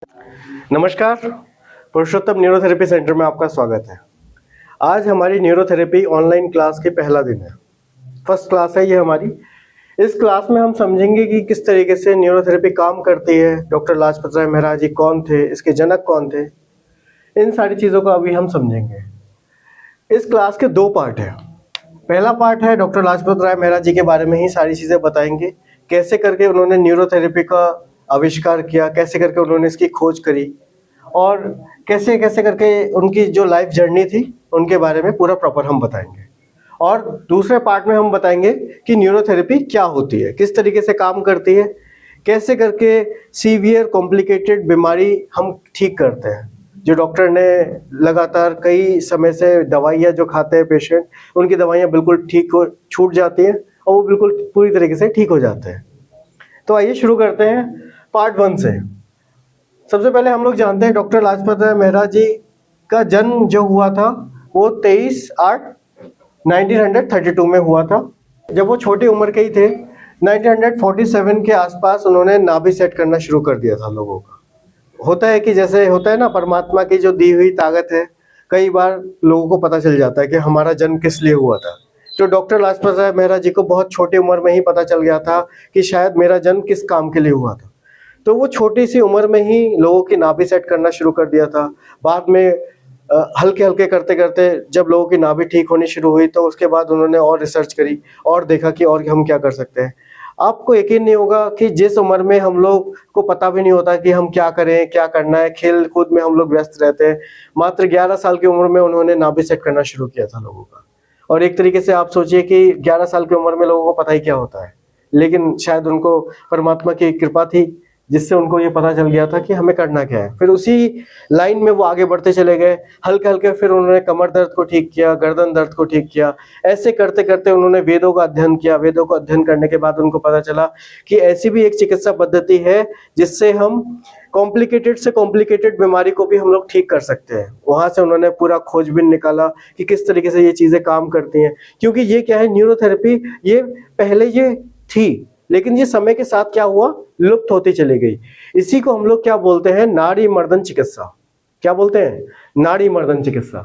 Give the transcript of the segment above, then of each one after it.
नमस्कार, पुरुषोत्तम neurotherapy centre में आपका स्वागत है। आज हमारी न्यूरोथेरेपी ऑनलाइन क्लास की पहला दिन है। फर्स्ट क्लास है ये हमारी। इस क्लास में हम समझेंगे कि किस तरीके से न्यूरोथेरेपी काम करती है, डॉक्टर लाजपत राय मेहरा जी कौन थे, इसके जनक कौन थे, इन सारी चीज़ों को अभी हम समझेंगे। इस क्लास के दो पार्ट हैं। पहला पार्ट है डॉक्टर लाजपत राय मेहरा जी के बारे में ही सारी चीज़ें बताएंगे, कैसे करके उन्होंने न्यूरोथेरेपी का आविष्कार किया, कैसे करके उन्होंने इसकी खोज करी और कैसे कैसे करके उनकी जो लाइफ जर्नी थी उनके बारे में पूरा प्रॉपर हम बताएंगे। और दूसरे पार्ट में हम बताएंगे कि न्यूरोथेरेपी क्या होती है, किस तरीके से काम करती है, कैसे करके सीवियर कॉम्प्लिकेटेड बीमारी हम ठीक करते हैं। जो डॉक्टर ने लगातार कई समय से दवाइयाँ जो खाते हैं पेशेंट, उनकी दवाइयाँ बिल्कुल ठीक हो छूट जाती हैं और वो बिल्कुल पूरी तरीके से ठीक हो जाते हैं। तो आइए शुरू करते हैं पार्ट 1 से। सबसे पहले हम लोग जानते हैं डॉक्टर लाजपत राय मेहरा जी का जन्म जो हुआ था वो 23/8/1932 में हुआ था। जब वो छोटी उम्र के ही थे, 1947 के आसपास उन्होंने नाभि सेट करना शुरू कर दिया था लोगों का। होता है कि जैसे होता है ना, परमात्मा की जो दी हुई ताकत है, कई बार लोगों को पता चल जाता है कि हमारा जन्म किस लिए हुआ था। तो डॉक्टर लाजपत राय मेहरा जी को बहुत छोटी उम्र में ही पता चल गया था कि शायद मेरा जन्म किस काम के लिए हुआ था। तो वो छोटी सी उम्र में ही लोगों की नाभि सेट करना शुरू कर दिया था। बाद में हल्के हल्के करते करते जब लोगों की नाभि ठीक होनी शुरू हुई तो उसके बाद उन्होंने और रिसर्च करी और देखा कि और हम क्या कर सकते हैं। आपको यकीन नहीं होगा कि जिस उम्र में हम लोग को पता भी नहीं होता कि हम क्या करें, क्या करना है, खेल कूद में हम लोग व्यस्त रहते हैं, मात्र 11 साल की उम्र में उन्होंने नाभि सेट करना शुरू किया था लोगों का। और एक तरीके से आप सोचिए कि 11 साल की उम्र में लोगों को पता ही क्या होता है, लेकिन शायद उनको परमात्मा की कृपा थी जिससे उनको ये पता चल गया था कि हमें करना क्या है। फिर उसी लाइन में वो आगे बढ़ते चले गए। हल्के हल्के फिर उन्होंने कमर दर्द को ठीक किया, गर्दन दर्द को ठीक किया। ऐसे करते करते उन्होंने वेदों का अध्ययन किया। वेदों का अध्ययन करने के बाद उनको पता चला कि ऐसी भी एक चिकित्सा पद्धति है जिससे हम कॉम्प्लिकेटेड से कॉम्प्लिकेटेड बीमारी को भी हम लोग ठीक कर सकते हैं। वहां से उन्होंने पूरा खोजबीन निकाला कि किस तरीके से ये चीजें काम करती हैं। क्योंकि ये क्या है, न्यूरोथेरेपी ये पहले ये थी, लेकिन ये समय के साथ क्या हुआ, लुप्त होती चली गई। इसी को हम लोग क्या बोलते हैं, नाड़ी मर्दन चिकित्सा। क्या बोलते हैं, नाड़ी मर्दन चिकित्सा।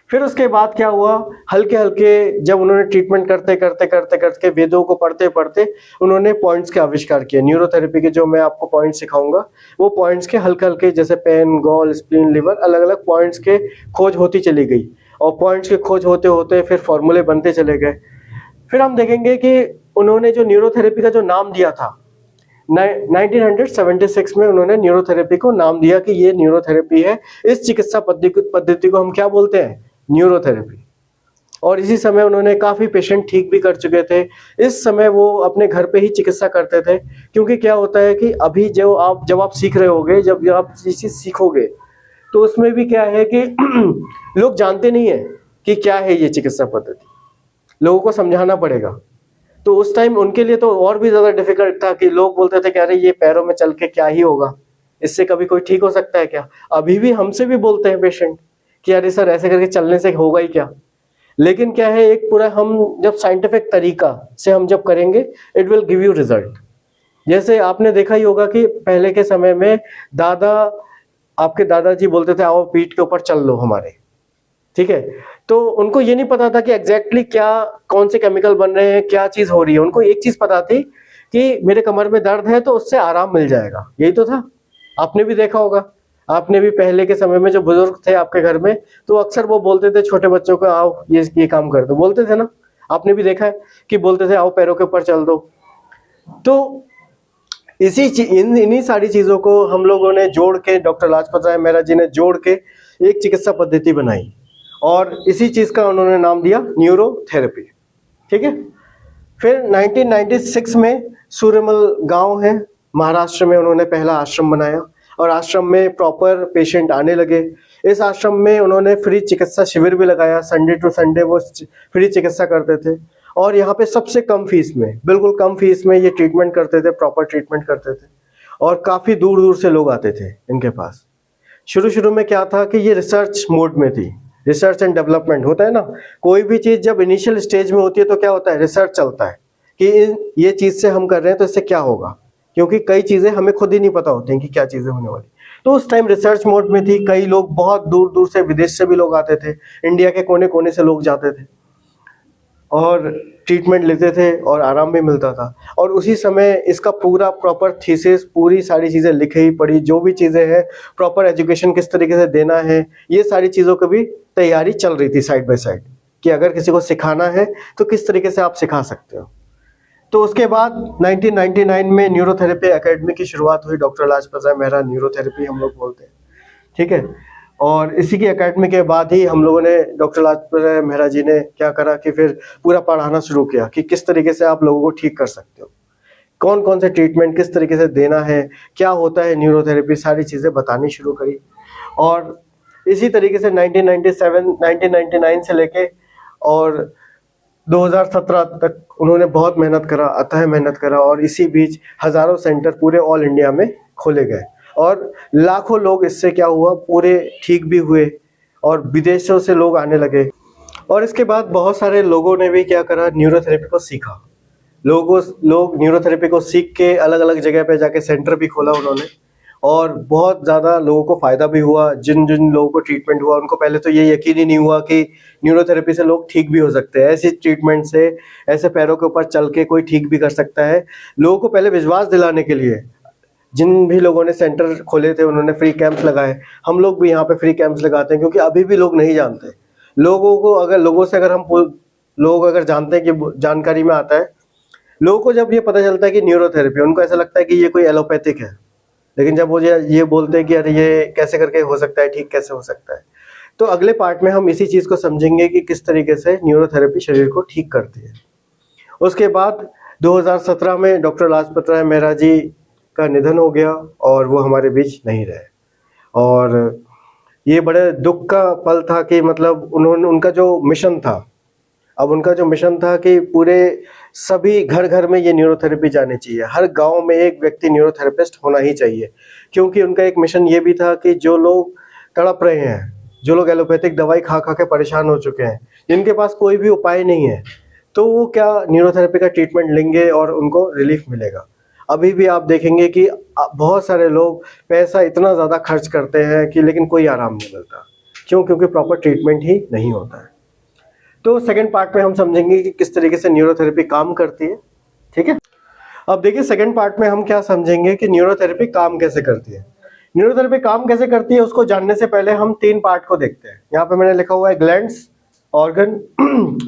फिर उसके बाद क्या हुआ, हल्के हल्के जब उन्होंने ट्रीटमेंट करते करते करते करते वेदों को पढ़ते पढ़ते उन्होंने पॉइंट्स के आविष्कार किए। न्यूरोथेरेपी के जो मैं आपको पॉइंट्स सिखाऊंगा वो पॉइंट्स के हल्के हल्के, जैसे पेन, गॉल, स्प्लीन, लिवर, अलग अलग पॉइंट्स के खोज होती चली गई। और पॉइंट्स के खोज होते होते फिर फॉर्मूले बनते चले गए। फिर हम देखेंगे कि उन्होंने जो न्यूरोथेरेपी का जो नाम दिया था 1976 में, उन्होंने न्यूरोथेरेपी को नाम दिया कि ये न्यूरोथेरेपी है। इस चिकित्सा पद्धति को हम क्या बोलते हैं, न्यूरोथेरेपी। और इसी समय उन्होंने काफी पेशेंट ठीक भी कर चुके थे। इस समय वो अपने घर पे ही चिकित्सा करते थे। क्योंकि क्या होता है कि अभी जब आप सीख रहे होगे, जब आप चीज सीखोगे तो उसमें भी क्या है कि लोग जानते नहीं है कि क्या है ये चिकित्सा पद्धति, लोगों को समझाना पड़ेगा। तो उस टाइम उनके लिए तो और भी ज्यादा डिफिकल्ट था कि लोग बोलते थे कि अरे ये पैरों में चल के क्या ही होगा, इससे कभी कोई ठीक हो सकता है क्या। अभी भी हमसे भी बोलते हैं पेशेंट कि अरे सर ऐसे करके चलने से होगा ही क्या। लेकिन क्या है, एक पूरा हम जब साइंटिफिक तरीका से हम जब करेंगे, it will give you result. जैसे आपने देखा ही होगा कि पहले के समय में आपके दादाजी बोलते थे आओ पीठ के ऊपर चल लो हमारे, ठीक है। तो उनको ये नहीं पता था कि एग्जैक्टली कौन से केमिकल बन रहे हैं, क्या चीज हो रही है। उनको एक चीज पता थी कि मेरे कमर में दर्द है तो उससे आराम मिल जाएगा, यही तो था। आपने भी देखा होगा, आपने भी पहले के समय में जो बुजुर्ग थे आपके घर में, तो अक्सर वो बोलते थे छोटे बच्चों को आओ ये काम कर दो, बोलते थे ना। आपने भी देखा है कि बोलते थे आओ पैरों के ऊपर चल दो। तो इन्हीं सारी चीजों को हम लोगों ने जोड़ के, डॉक्टर लाजपत राय मेहरा जी ने जोड़ के एक चिकित्सा पद्धति बनाई और इसी चीज का उन्होंने नाम दिया न्यूरोथेरेपी, ठीक है। फिर 1996 में सूर्यमल गांव है महाराष्ट्र में, उन्होंने पहला आश्रम बनाया और आश्रम में प्रॉपर पेशेंट आने लगे। इस आश्रम में उन्होंने फ्री चिकित्सा शिविर भी लगाया, संडे टू संडे वो फ्री चिकित्सा करते थे। और यहाँ पे सबसे कम फीस में, बिल्कुल कम फीस में ये ट्रीटमेंट करते थे, प्रॉपर ट्रीटमेंट करते थे। और काफी दूर दूर से लोग आते थे इनके पास। शुरू शुरू में क्या था कि ये रिसर्च मोड में थी, रिसर्च एंड डेवलपमेंट होता है ना। कोई भी चीज जब इनिशियल स्टेज में होती है तो क्या होता है, रिसर्च चलता है कि ये चीज से हम कर रहे हैं तो इससे क्या होगा, क्योंकि कई चीजें हमें खुद ही नहीं पता होती हैं कि क्या चीजें होने वाली। तो उस टाइम रिसर्च मोड में थी, कई लोग बहुत दूर दूर से, विदेश से भी लोग आते थे, इंडिया के कोने कोने से लोग जाते थे और ट्रीटमेंट लेते थे और आराम भी मिलता था। और उसी समय इसका पूरा प्रॉपर थीसिस, पूरी सारी चीज़ें लिखी पड़ी, जो भी चीज़ें हैं, प्रॉपर एजुकेशन किस तरीके से देना है, ये सारी चीज़ों की भी तैयारी चल रही थी साइड बाय साइड, कि अगर किसी को सिखाना है तो किस तरीके से आप सिखा सकते हो। तो उसके बाद 1999 में न्यूरोथेरेपी एकेडमी की शुरुआत हुई, डॉक्टर लाजपत राय मेहरा न्यूरोथेरेपी हम लोग बोलते हैं, ठीक है। और इसी की एकेडमी के बाद ही हम लोगों ने, डॉक्टर लाजपत राय मेहरा जी ने क्या करा कि फिर पूरा पढ़ाना शुरू किया कि किस तरीके से आप लोगों को ठीक कर सकते हो, कौन कौन से ट्रीटमेंट किस तरीके से देना है, क्या होता है न्यूरोथेरेपी, सारी चीज़ें बतानी शुरू करी। और इसी तरीके से 1999 से लेके और 2017 तक उन्होंने बहुत मेहनत करा, अथाह मेहनत करा, और इसी बीच हज़ारों सेंटर पूरे ऑल इंडिया में खोले गए और लाखों लोग, इससे क्या हुआ, पूरे ठीक भी हुए और विदेशों से लोग आने लगे। और इसके बाद बहुत सारे लोगों ने भी क्या करा, न्यूरोथेरेपी को सीखा। लोग न्यूरोथेरेपी को सीख के अलग अलग जगह पे जाके सेंटर भी खोला उन्होंने, और बहुत ज़्यादा लोगों को फ़ायदा भी हुआ। जिन जिन लोगों को ट्रीटमेंट हुआ उनको पहले तो ये यकीन ही नहीं हुआ कि न्यूरोथेरेपी से लोग ठीक भी हो सकते हैं, ऐसी ट्रीटमेंट से, ऐसे पैरों के ऊपर चल के कोई ठीक भी कर सकता है। लोगों को पहले विश्वास दिलाने के लिए जिन भी लोगों ने सेंटर खोले थे उन्होंने फ्री कैंप्स लगाए। हम लोग भी यहाँ पे फ्री कैंप्स लगाते हैं, क्योंकि अभी भी लोग नहीं जानते। लोगों से अगर लोग अगर जानते हैं कि जानकारी में आता है, लोगों को जब ये पता चलता है कि न्यूरोथेरेपी, उनको ऐसा लगता है कि ये कोई एलोपैथिक है, लेकिन जब वो ये बोलते हैं कि अरे ये कैसे करके हो सकता है, ठीक कैसे हो सकता है। तो अगले पार्ट में हम इसी चीज़ को समझेंगे कि किस तरीके से न्यूरोथेरेपी शरीर को ठीक करती है। उसके बाद 2017 में डॉक्टर लाजपत राय मेहरा जी का निधन हो गया और वो हमारे बीच नहीं रहे। और ये बड़े दुख का पल था कि मतलब उनका जो मिशन था, उनका जो मिशन था कि पूरे सभी घर घर में ये न्यूरोथेरेपी जानी चाहिए, हर गांव में एक व्यक्ति न्यूरोथेरेपिस्ट होना ही चाहिए। क्योंकि उनका एक मिशन ये भी था कि जो लोग तड़प रहे हैं, जो लोग एलोपैथिक दवाई खा खा के परेशान हो चुके हैं, जिनके पास कोई भी उपाय नहीं है, तो वो क्या न्यूरोथेरेपी का ट्रीटमेंट लेंगे और उनको रिलीफ मिलेगा। अभी भी आप देखेंगे कि बहुत सारे लोग पैसा इतना ज़्यादा खर्च करते हैं कि लेकिन कोई आराम नहीं मिलता। क्यों? क्योंकि प्रॉपर ट्रीटमेंट ही नहीं होता है। तो सेकंड पार्ट में हम समझेंगे कि किस तरीके से न्यूरोथेरेपी काम करती है, ठीक है। अब देखिए सेकंड पार्ट में हम क्या समझेंगे कि न्यूरोथेरेपी काम कैसे करती है। न्यूरोथेरेपी काम कैसे करती है उसको जानने से पहले हम 3 पार्ट को देखते हैं। यहाँ पे मैंने लिखा हुआ है ग्लैंड्स, ऑर्गन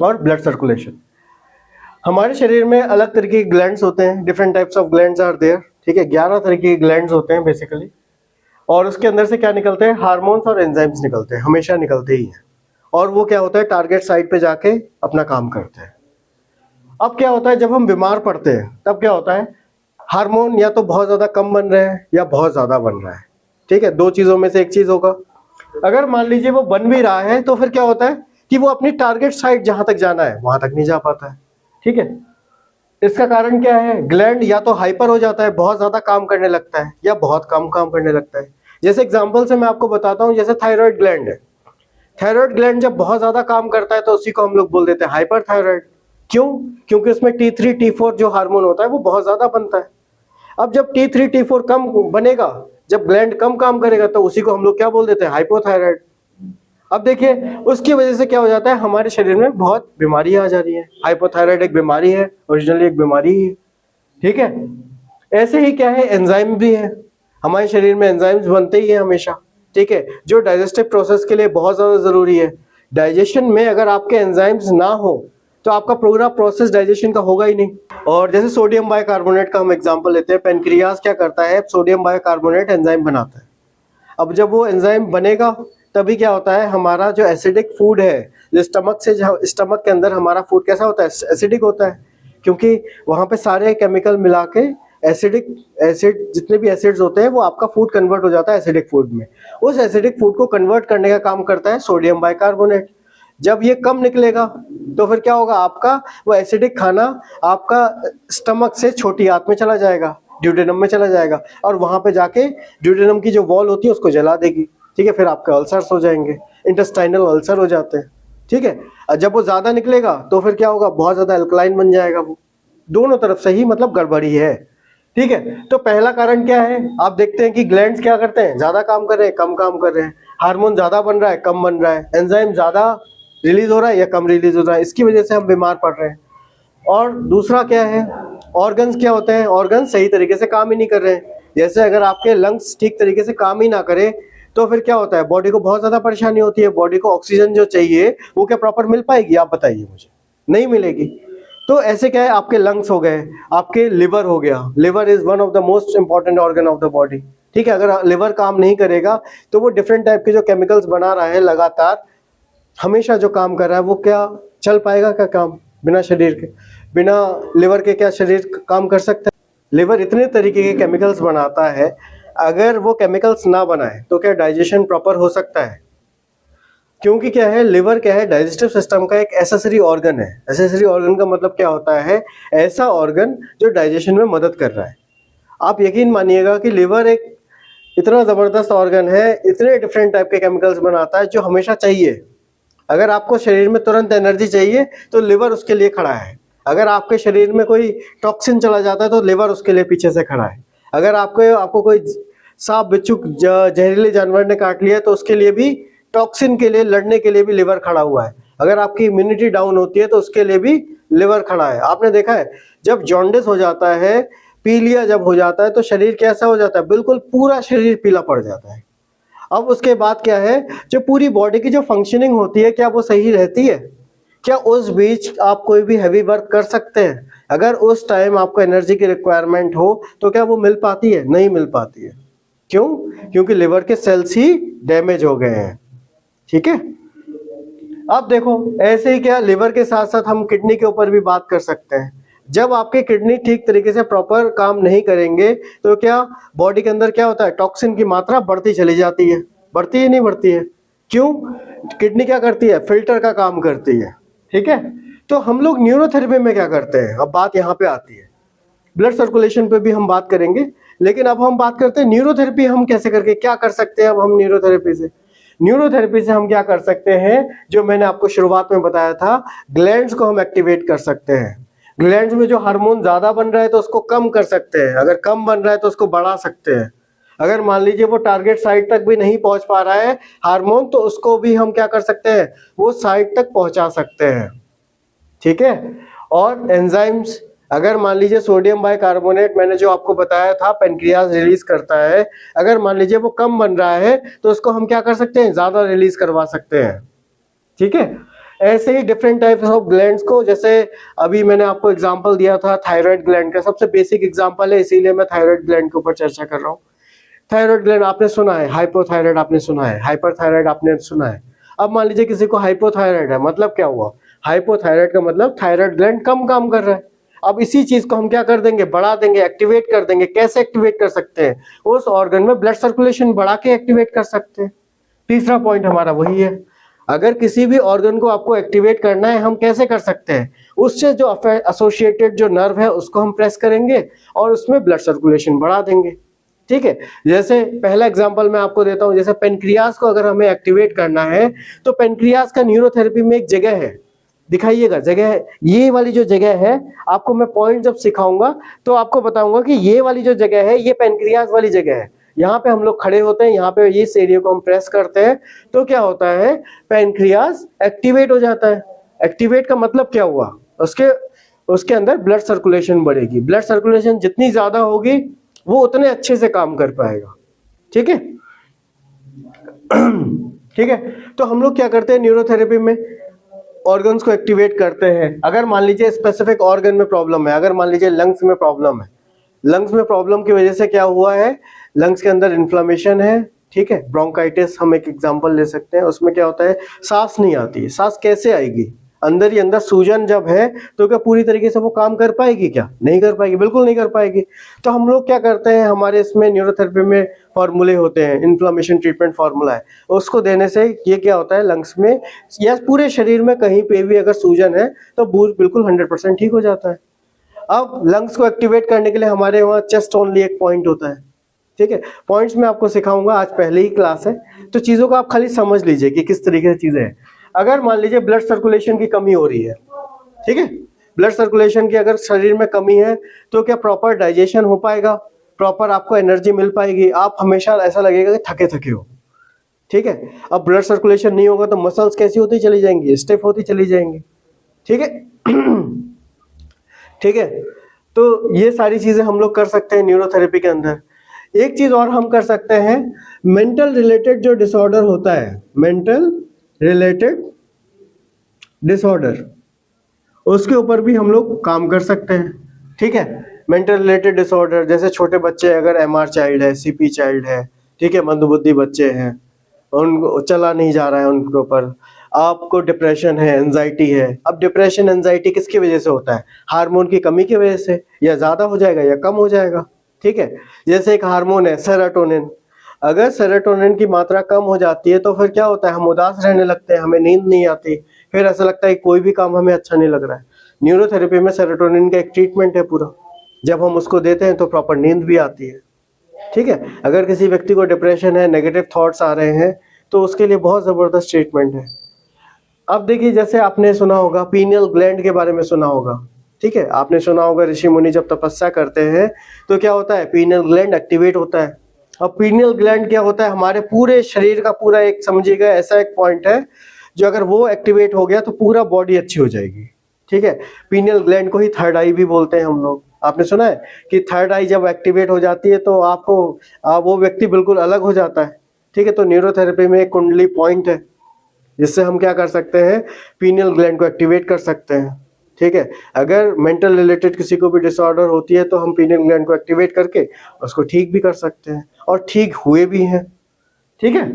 और ब्लड सर्कुलेशन। हमारे शरीर में अलग तरीके के ग्लैंड्स होते हैं, different types of glands are there, ठीक है। 11 तरीके के ग्लैंड्स होते हैं बेसिकली, और उसके अंदर से क्या निकलते हैं, हार्मोन्स और एंजाइम्स निकलते हैं, हमेशा निकलते ही हैं। और वो क्या होता है, टारगेट साइट पे जाके अपना काम करते हैं। अब क्या होता है, जब हम बीमार पड़ते हैं तब क्या होता है, हार्मोन या तो बहुत ज़्यादा कम बन रहे हैं या बहुत ज़्यादा बन रहा है, ठीक है। 2 चीज़ों में से एक चीज़ होगा। अगर मान लीजिए वो बन भी रहा है तो फिर क्या होता है कि वो अपनी टारगेट साइट जहाँ तक जाना है वहाँ तक नहीं जा पाता है, ठीक है। इसका कारण क्या है, ग्लैंड या तो हाइपर हो जाता है, बहुत ज़्यादा काम करने लगता है, या बहुत कम काम करने लगता है। जैसे एग्जाम्पल से मैं आपको बताता हूँ, जैसे थायराइड ग्लैंड है। थायराइड ग्लैंड जब बहुत ज्यादा काम करता है तो उसी को हम लोग बोल देते हैं हाइपर थायराइड। क्यों? क्योंकि उसमें T3 T4 जो हार्मोन होता है वो बहुत ज्यादा बनता है। अब जब T3 T4 कम बनेगा, जब ग्लैंड कम काम करेगा, तो उसी को हम लोग क्या बोल देते हैं, हाइपोथायराइड। अब देखिए उसकी वजह से क्या हो जाता है, हमारे शरीर में बहुत बीमारियां आ जा रही है। हाइपोथायराइड एक बीमारी है, ओरिजिनली एक बीमारी ही है, ठीक है। ऐसे ही क्या है, एंजाइम भी है, हमारे शरीर में एंजाइम्स बनते ही है हमेशा, ठीक है, जो डाइजेस्टिव प्रोसेस के लिए बहुत ज़्यादा ज़रूरी है। डाइजेशन में अगर आपके एंजाइम्स ना हो तो आपका पूरा प्रोसेस डाइजेशन का होगा ही नहीं। और जैसे सोडियम बाइकार्बोनेट का हम एग्जांपल लेते हैं, पेनक्रियाज क्या करता है, सोडियम बाइकार्बोनेट एंजाइम बनाता है। अब जब वो एंजाइम बनेगा तभी क्या होता है, हमारा जो एसिडिक फूड है, जो स्टमक के अंदर हमारा फूड कैसा होता है, एसिडिक होता है, क्योंकि वहाँ पे सारे केमिकल मिला के एसिड जितने भी एसिड्स होते हैं वो आपका फूड कन्वर्ट हो जाता है एसिडिक फूड में। उस एसिडिक फूड को कन्वर्ट करने का काम करता है सोडियम बाइकार्बोनेट। जब ये कम निकलेगा तो फिर क्या होगा, आपका वो एसिडिक खाना आपका स्टमक से छोटी आंत में चला जाएगा, ड्यूडेनम में चला जाएगा, और वहां पे जाके ड्यूडेनम की जो वॉल होती है उसको जला देगी, ठीक है। फिर आपके अल्सर्स हो जाएंगे, इंटेस्टाइनल अल्सर हो जाते हैं, ठीक है। और जब वो ज्यादा निकलेगा तो फिर क्या होगा, बहुत ज्यादा अल्कलाइन बन जाएगा। वो दोनों तरफ से ही मतलब गड़बड़ी है, ठीक है, तो पहला कारण क्या है, आप देखते हैं कि ग्लैंड्स क्या करते हैं, ज्यादा काम कर रहे हैं, कम काम कर रहे हैं, हार्मोन ज्यादा बन रहा है, कम बन रहा है, एंजाइम ज्यादा रिलीज हो रहा है या कम रिलीज हो रहा है, इसकी वजह से हम बीमार पड़ रहे हैं। और दूसरा क्या है, ऑर्गन्स क्या होते हैं, ऑर्गन्स सही तरीके से काम ही नहीं कर रहे हैं। जैसे अगर आपके लंग्स ठीक तरीके से काम ही ना करें तो फिर क्या होता है, बॉडी को बहुत ज्यादा परेशानी होती है, बॉडी को ऑक्सीजन जो चाहिए वो क्या प्रॉपर मिल पाएगी, आप बताइए मुझे, नहीं मिलेगी। तो ऐसे क्या है, आपके लंग्स हो गए, आपके लिवर हो गया, liver is one of the most important organ of the body. ठीक है, अगर लिवर काम नहीं करेगा तो वो डिफरेंट टाइप के जो केमिकल्स बना रहा है लगातार, हमेशा जो काम कर रहा है, वो क्या चल पाएगा क्या काम, बिना शरीर के, बिना लिवर के क्या शरीर काम कर सकता है। लिवर इतने तरीके के केमिकल्स बनाता है, अगर वो केमिकल्स ना बनाए तो क्या डाइजेशन प्रॉपर हो सकता है, क्योंकि क्या है, लिवर क्या है, डाइजेस्टिव सिस्टम का एक एसेसरी ऑर्गन है। एसेसरी ऑर्गन का मतलब क्या होता है, ऐसा ऑर्गन जो डाइजेशन में मदद कर रहा है। आप यकीन मानिएगा कि लिवर एक इतना जबरदस्त ऑर्गन है, इतने डिफरेंट टाइप के केमिकल्स बनाता है जो हमेशा चाहिए। अगर आपको शरीर में तुरंत एनर्जी चाहिए तो लिवर उसके लिए खड़ा है। अगर आपके शरीर में कोई टॉक्सिन चला जाता है तो लिवर उसके लिए पीछे से खड़ा है। अगर आपको कोई सांप बिच्छू जहरीले जानवर ने काट लिया तो उसके लिए भी, टॉक्सिन के लिए लड़ने के लिए भी लिवर खड़ा हुआ है। अगर आपकी इम्यूनिटी डाउन होती है तो उसके लिए भी लिवर खड़ा है। आपने देखा है, जब जॉन्डिस हो जाता है, पीलिया जब हो जाता है तो शरीर कैसा हो जाता है, बिल्कुल पूरा शरीर पीला पड़ जाता है। अब उसके बाद क्या है, जो पूरी बॉडी की जो फंक्शनिंग होती है, क्या वो सही रहती है, क्या उस बीच आप कोई भी हैवी वर्क कर सकते हैं, अगर उस टाइम आपको एनर्जी की रिक्वायरमेंट हो तो क्या वो मिल पाती है, नहीं मिल पाती है। क्यों, क्योंकि लिवर के सेल्स ही डैमेज हो गए हैं। ठीक है, अब देखो ऐसे ही क्या, लिवर के साथ साथ हम किडनी के ऊपर भी बात कर सकते हैं। जब आपके किडनी ठीक तरीके से प्रॉपर काम नहीं करेंगे तो क्या बॉडी के अंदर क्या होता है, टॉक्सिन की मात्रा बढ़ती चली जाती है, बढ़ती है नहीं बढ़ती है, क्यों, किडनी क्या करती है, फिल्टर का काम करती है। ठीक है, तो हम लोग न्यूरोथेरेपी में क्या करते हैं, अब बात यहाँ पे आती है, ब्लड सर्कुलेशन पे भी हम बात करेंगे, लेकिन अब हम बात करते हैं न्यूरोथेरेपी हम कैसे करके क्या कर सकते हैं। अब हम न्यूरोथेरेपी से हम क्या कर सकते हैं, जो मैंने आपको शुरुआत में बताया था, ग्लैंड्स को हम एक्टिवेट कर सकते हैं। ग्लैंड्स में जो हार्मोन ज्यादा बन रहा है तो उसको कम कर सकते हैं, अगर कम बन रहा है तो उसको बढ़ा सकते हैं। अगर मान लीजिए वो टारगेट साइट तक भी नहीं पहुंच पा रहा है हार्मोन, तो उसको भी हम क्या कर सकते हैं, वो साइट तक पहुंचा सकते हैं। ठीक है, और एंजाइम्स, अगर मान लीजिए सोडियम बाइकार्बोनेट मैंने जो आपको बताया था पेनक्रियाज रिलीज करता है, अगर मान लीजिए वो कम बन रहा है तो उसको हम क्या कर सकते हैं, ज्यादा रिलीज करवा सकते हैं। ठीक है, ऐसे ही डिफरेंट टाइप्स ऑफ ग्लैंड्स को, जैसे अभी मैंने आपको एग्जांपल दिया था थायराइड ग्लैंड का, सबसे बेसिक एग्जांपल है, इसीलिए मैं थायराइड ग्लैंड के ऊपर चर्चा कर रहा हूँ। थायराइड ग्लैंड आपने सुना है, हाइपोथायराइड आपने सुना है, हाइपरथायराइड आपने सुना है। अब मान लीजिए किसी को हाइपोथायराइड है, मतलब क्या हुआ, हाइपोथायराइड का मतलब थायराइड ग्लैंड कम काम कर रहा है। अब इसी चीज को हम क्या कर देंगे, बढ़ा देंगे, एक्टिवेट कर देंगे। कैसे एक्टिवेट कर सकते हैं, उस ऑर्गन में ब्लड सर्कुलेशन बढ़ा के एक्टिवेट कर सकते हैं। तीसरा पॉइंट हमारा वही है, अगर किसी भी ऑर्गन को आपको एक्टिवेट करना है, हम कैसे कर सकते हैं, उससे जो एसोसिएटेड जो नर्व है उसको हम प्रेस करेंगे और उसमें ब्लड सर्कुलेशन बढ़ा देंगे। ठीक है, जैसे पहला एग्जांपल मैं आपको देता हूं, जैसे पेनक्रियाज को अगर हमें एक्टिवेट करना है तो पेनक्रियाज का न्यूरोथेरेपी में एक जगह है, दिखाइएगा जगह है, ये वाली जो जगह है, आपको मैं पॉइंट जब सिखाऊंगा तो आपको बताऊंगा कि ये वाली जो जगह है ये पेनक्रियाज वाली जगह है। यहाँ पे हम लोग खड़े होते हैं, यहाँ पे इस एरिया को हम प्रेस करते हैं तो क्या होता है, पेनक्रियाज एक्टिवेट हो जाता है। एक्टिवेट का मतलब क्या हुआ, उसके अंदर ब्लड सर्कुलेशन बढ़ेगी। ब्लड सर्कुलेशन जितनी ज्यादा होगी वो उतने अच्छे से काम कर पाएगा। ठीक है ठीक है, तो हम लोग क्या करते हैं न्यूरोथेरेपी में, ऑर्गन्स को एक्टिवेट करते हैं। अगर मान लीजिए स्पेसिफिक ऑर्गन में प्रॉब्लम है, अगर मान लीजिए लंग्स में प्रॉब्लम है, लंग्स में प्रॉब्लम की वजह से क्या हुआ है, लंग्स के अंदर इन्फ्लेमेशन है। ठीक है, ब्रोंकाइटिस हम एक एग्जांपल ले सकते हैं, उसमें क्या होता है, सांस नहीं आती। सांस कैसे आएगी, अंदर ही अंदर सूजन जब है तो क्या पूरी तरीके से वो काम कर पाएगी, क्या नहीं कर पाएगी, बिल्कुल नहीं कर पाएगी। तो हम लोग क्या करते हैं, हमारे इसमें न्यूरोथेरेपी में फॉर्मूले होते हैं, इन्फ्लेमेशन ट्रीटमेंट फार्मूला है, उसको देने से ये क्या होता है, लंग्स में या पूरे शरीर में कहीं पे भी अगर सूजन है तो बिल्कुल 100% ठीक हो जाता है। अब लंग्स को एक्टिवेट करने के लिए हमारे वहाँ चेस्ट ओनली एक पॉइंट होता है। ठीक है, पॉइंट्स में आपको सिखाऊंगा, आज पहले ही क्लास है तो चीजों को आप खाली समझ लीजिए कि किस तरीके से चीजें हैं। अगर मान लीजिए ब्लड सर्कुलेशन की कमी हो रही है, ठीक है, ब्लड सर्कुलेशन की अगर शरीर में कमी है तो क्या प्रॉपर डाइजेशन हो पाएगा, प्रॉपर आपको एनर्जी मिल पाएगी, आप हमेशा ऐसा लगेगा कि थके थके हो। ठीक है, अब ब्लड सर्कुलेशन नहीं होगा तो मसल्स कैसी होती चली जाएंगी, स्टिफ होती चली जाएंगी। ठीक है ठीक है, तो ये सारी चीजें हम लोग कर सकते हैं न्यूरोथेरेपी के अंदर। एक चीज और हम कर सकते हैं, मेंटल रिलेटेड जो डिसऑर्डर होता है, मेंटल रिलेटेड डिसऑर्डर, उसके ऊपर भी हम लोग काम कर सकते हैं। ठीक है, मेंटल रिलेटेड डिसऑर्डर जैसे छोटे बच्चे अगर एमआर चाइल्ड है, सीपी चाइल्ड है, ठीक है, मंदबुद्धि बच्चे हैं, उनको चला नहीं जा रहा है उनके ऊपर, आपको डिप्रेशन है, एंजाइटी है। अब डिप्रेशन एंजाइटी किसकी वजह से होता है, हार्मोन की कमी की वजह से, या ज्यादा हो जाएगा या कम हो जाएगा। ठीक है, जैसे एक हार्मोन है सेरोटोनिन, अगर सेरोटोनिन की मात्रा कम हो जाती है तो फिर क्या होता है, हम उदास रहने लगते हैं, हमें नींद नहीं आती, फिर ऐसा लगता है कोई भी काम हमें अच्छा नहीं लग रहा है। न्यूरोथेरेपी में सेरोटोनिन का एक ट्रीटमेंट है पूरा, जब हम उसको देते हैं तो प्रॉपर नींद भी आती है। ठीक है, अगर किसी व्यक्ति को डिप्रेशन है, नेगेटिव थॉट्स आ रहे हैं, तो उसके लिए बहुत जबरदस्त ट्रीटमेंट है। अब देखिए, जैसे आपने सुना होगा पीनियल ग्लैंड के बारे में सुना होगा। ठीक है, आपने सुना होगा ऋषि मुनि जब तपस्या करते हैं तो क्या होता है, पीनियल ग्लैंड एक्टिवेट होता है। अब पीनियल ग्लैंड क्या होता है, हमारे पूरे शरीर का पूरा एक समझिएगा ऐसा एक पॉइंट है जो अगर वो एक्टिवेट हो गया तो पूरा बॉडी अच्छी हो जाएगी। ठीक है, पीनियल ग्लैंड को ही थर्ड आई भी बोलते हैं हम लोग। आपने सुना है कि थर्ड आई जब एक्टिवेट हो जाती है तो आपको वो व्यक्ति बिल्कुल अलग हो जाता है। ठीक है, तो न्यूरोथेरेपी में एक कुंडली पॉइंट है जिससे हम क्या कर सकते हैं, पीनियल ग्लैंड को एक्टिवेट कर सकते हैं। ठीक है, अगर मेंटल रिलेटेड किसी को भी डिसऑर्डर होती है तो हम पीनियल ग्लैंड को एक्टिवेट करके उसको ठीक भी कर सकते हैं, और ठीक हुए भी हैं। ठीक है,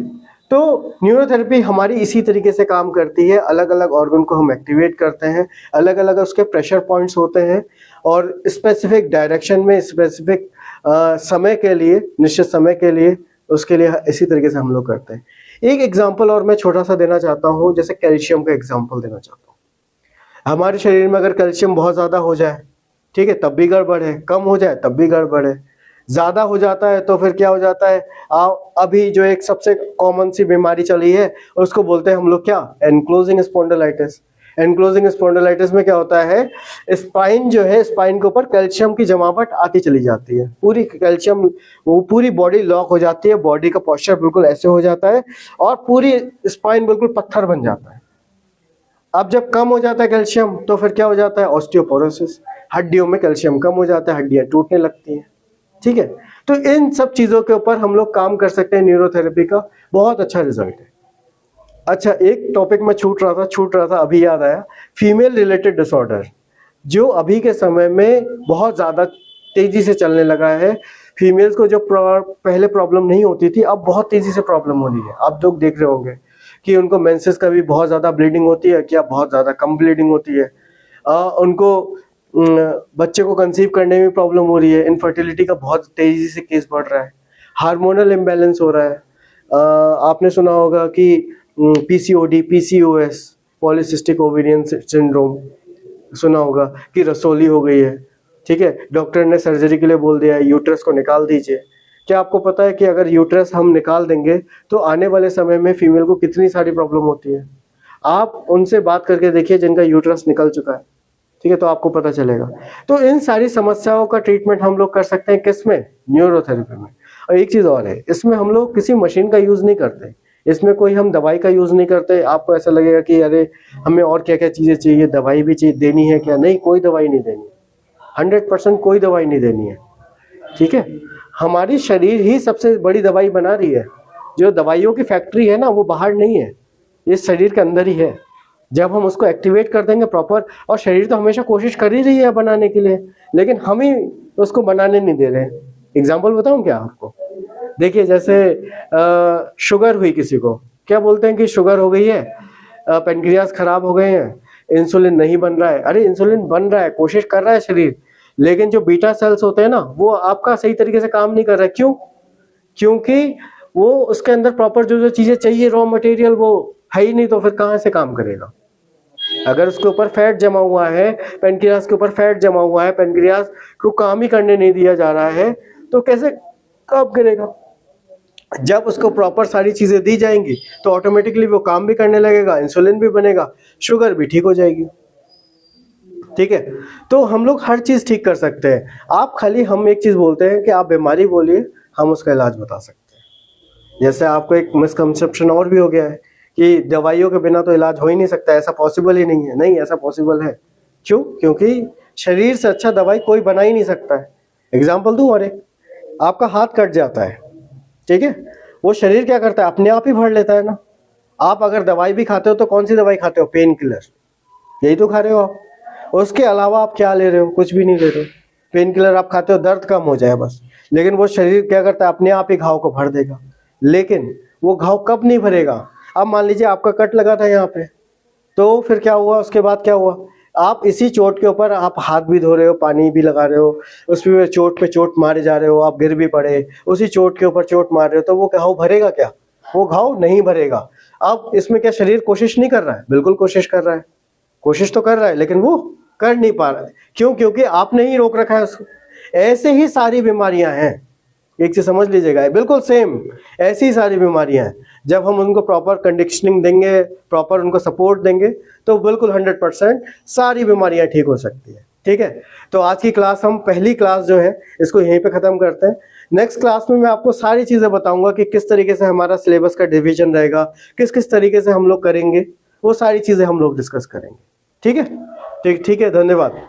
तो न्यूरोथेरेपी हमारी इसी तरीके से काम करती है, अलग अलग ऑर्गन को हम एक्टिवेट करते हैं, अलग अलग उसके प्रेशर पॉइंट्स होते हैं, और स्पेसिफिक डायरेक्शन में स्पेसिफिक समय के लिए, निश्चित समय के लिए, उसके लिए इसी तरीके से हम लोग करते हैं। एक एग्जाम्पल और मैं छोटा सा देना चाहता हूँ, जैसे कैल्शियम का एग्जाम्पल देना चाहता हूँ। हमारे शरीर में अगर कैल्शियम बहुत ज़्यादा हो जाए, ठीक है, तब भी गड़बड़ है, कम हो जाए तब भी गड़बड़ है, ज़्यादा हो जाता है तो फिर क्या हो जाता है, अभी जो एक सबसे कॉमन सी बीमारी चली है उसको बोलते हैं हम लोग क्या, एनक्लोजिंग स्पॉन्डिलाइटिस। एनक्लोजिंग स्पॉन्डिलाइटिस में क्या होता है, स्पाइन जो है, स्पाइन के ऊपर कैल्शियम की जमावट आती चली जाती है, पूरी कैल्शियम, वो पूरी बॉडी लॉक हो जाती है, बॉडी का पोस्चर बिल्कुल ऐसे हो जाता है और पूरी स्पाइन बिल्कुल पत्थर बन जाता है। अब जब कम हो जाता है कैल्शियम तो फिर क्या हो जाता है, ऑस्टियोपोरोसिस, हड्डियों में कैल्शियम कम हो जाता है, हड्डियां टूटने लगती हैं। ठीक है, तो इन सब चीजों के ऊपर हम लोग काम कर सकते हैं, न्यूरोथेरेपी का बहुत अच्छा रिजल्ट है। अच्छा, एक टॉपिक में छूट रहा था, अभी याद आया, फीमेल रिलेटेड डिसऑर्डर, जो अभी के समय में बहुत ज्यादा तेजी से चलने लगा है। फीमेल्स को जो पहले प्रॉब्लम नहीं होती थी, अब बहुत तेजी से प्रॉब्लम हो रही है। आप लोग देख रहे होंगे कि उनको मेंसेस का भी बहुत ज्यादा ब्लीडिंग होती है, क्या बहुत ज्यादा कम ब्लीडिंग होती है, उनको बच्चे को कंसीव करने में प्रॉब्लम हो रही है, इनफर्टिलिटी का बहुत तेजी से केस बढ़ रहा है, हार्मोनल इम्बैलेंस हो रहा है। आपने सुना होगा कि PCOD, PCOS, polycystic ovarian syndrome सुना होगा कि रसोली हो गई है। ठीक है, डॉक्टर ने सर्जरी के लिए बोल दिया है, यूट्रस को निकाल दीजिए। क्या आपको पता है कि अगर यूट्रस हम निकाल देंगे तो आने वाले समय में फीमेल को कितनी सारी प्रॉब्लम होती है। आप उनसे बात करके देखिए जिनका यूट्रस निकल चुका है, ठीक है, तो आपको पता चलेगा। तो इन सारी समस्याओं का ट्रीटमेंट हम लोग कर सकते हैं, किसमें, न्यूरोथेरेपी में। और एक चीज और है, इसमें हम लोग किसी मशीन का यूज नहीं करते, इसमें कोई हम दवाई का यूज नहीं करते। आपको ऐसा लगेगा कि अरे हमें और क्या क्या चीजें चाहिए, दवाई भी चाहिए, देनी है क्या, नहीं, कोई दवाई नहीं देनी है, 100% कोई दवाई नहीं देनी है। ठीक है, हमारी शरीर ही सबसे बड़ी दवाई बना रही है। जो दवाइयों की फैक्ट्री है ना, वो बाहर नहीं है, इस शरीर के अंदर ही है। जब हम उसको एक्टिवेट कर देंगे प्रॉपर, और शरीर तो हमेशा कोशिश कर ही रही है बनाने के लिए, लेकिन हम ही उसको बनाने नहीं दे रहे हैं। एग्जाम्पल बताऊं क्या आपको, देखिए जैसे शुगर हुई किसी को, क्या बोलते हैं कि शुगर हो गई है, पेनक्रियास खराब हो गए हैं, इंसुलिन नहीं बन रहा है। अरे इंसुलिन बन रहा है, कोशिश कर रहा है शरीर, लेकिन जो बीटा सेल्स होते हैं ना, वो आपका सही तरीके से काम नहीं कर रहा है। क्यों? क्योंकि वो उसके अंदर प्रॉपर जो जो चीजें चाहिए, रॉ मटेरियल, वो है ही नहीं, तो फिर कहाँ से काम करेगा। अगर उसके ऊपर फैट जमा हुआ है, पेनक्रियास के ऊपर फैट जमा हुआ है, पेनक्रियास को काम ही करने नहीं दिया जा रहा है, तो कैसे काम करेगा। जब उसको प्रॉपर सारी चीजें दी जाएंगी तो ऑटोमेटिकली वो काम भी करने लगेगा, इंसुलिन भी बनेगा, शुगर भी ठीक हो जाएगी। ठीक है। तो हम लोग हर चीज़ ठीक कर सकते हैं। आप खाली हम एक चीज़ बोलते हैं कि आप बीमारी बोलिए, हम उसका इलाज बता सकते हैं। जैसे आपको एक मिसकंसेप्शन और भी हो गया है कि दवाइयों के बिना तो इलाज हो ही नहीं सकता, ऐसा पॉसिबल ही नहीं है। नहीं, ऐसा पॉसिबल है। क्यों? क्योंकि शरीर से अच्छा दवाई कोई बना ही नहीं सकता है। एग्जाम्पल दूं और एक, आपका हाथ कट जाता है, ठीक है, वो शरीर क्या करता है, अपने आप ही भर लेता है ना। आप अगर दवाई भी खाते हो तो कौन सी दवाई खाते हो? पेन किलर, यही तो खा रहे हो आप। उसके अलावा आप क्या ले रहे हो? कुछ भी नहीं ले रहे हो। पेन किलर आप खाते हो दर्द कम हो जाए बस, लेकिन वो शरीर क्या करता है, अपने आप ही घाव को भर देगा। लेकिन वो घाव कब नहीं भरेगा? अब मान लीजिए आपका कट लगा था यहाँ पे, तो फिर क्या हुआ, उसके बाद क्या हुआ, आप इसी चोट के ऊपर आप हाथ भी धो रहे हो, पानी भी लगा रहे हो, उस पे चोट मारे जा रहे हो, आप गिर भी पड़े, उसी चोट के ऊपर चोट मार रहे हो, तो वो घाव भरेगा क्या? वो घाव नहीं भरेगा। अब इसमें क्या शरीर कोशिश नहीं कर रहा है? बिल्कुल कोशिश कर रहा है, कोशिश तो कर रहा है, लेकिन वो कर नहीं पा रहा है। क्यों? क्योंकि आपने ही रोक रखा है उसको। ऐसे ही सारी बीमारियां हैं, एक चीज समझ लीजिएगा, बिल्कुल सेम ऐसी सारी बीमारियां हैं। जब हम उनको प्रॉपर कंडीशनिंग देंगे, प्रॉपर उनको सपोर्ट देंगे, तो बिल्कुल 100% सारी बीमारियां ठीक हो सकती है। ठीक है, तो आज की क्लास, हम पहली क्लास जो है इसको यहीं पे खत्म करते हैं। नेक्स्ट क्लास में मैं आपको सारी चीजें बताऊंगा कि किस तरीके से हमारा सिलेबस का डिवीजन रहेगा, किस किस तरीके से हम लोग करेंगे, वो सारी चीजें हम लोग डिस्कस करेंगे। ठीक है, ठीक है, धन्यवाद।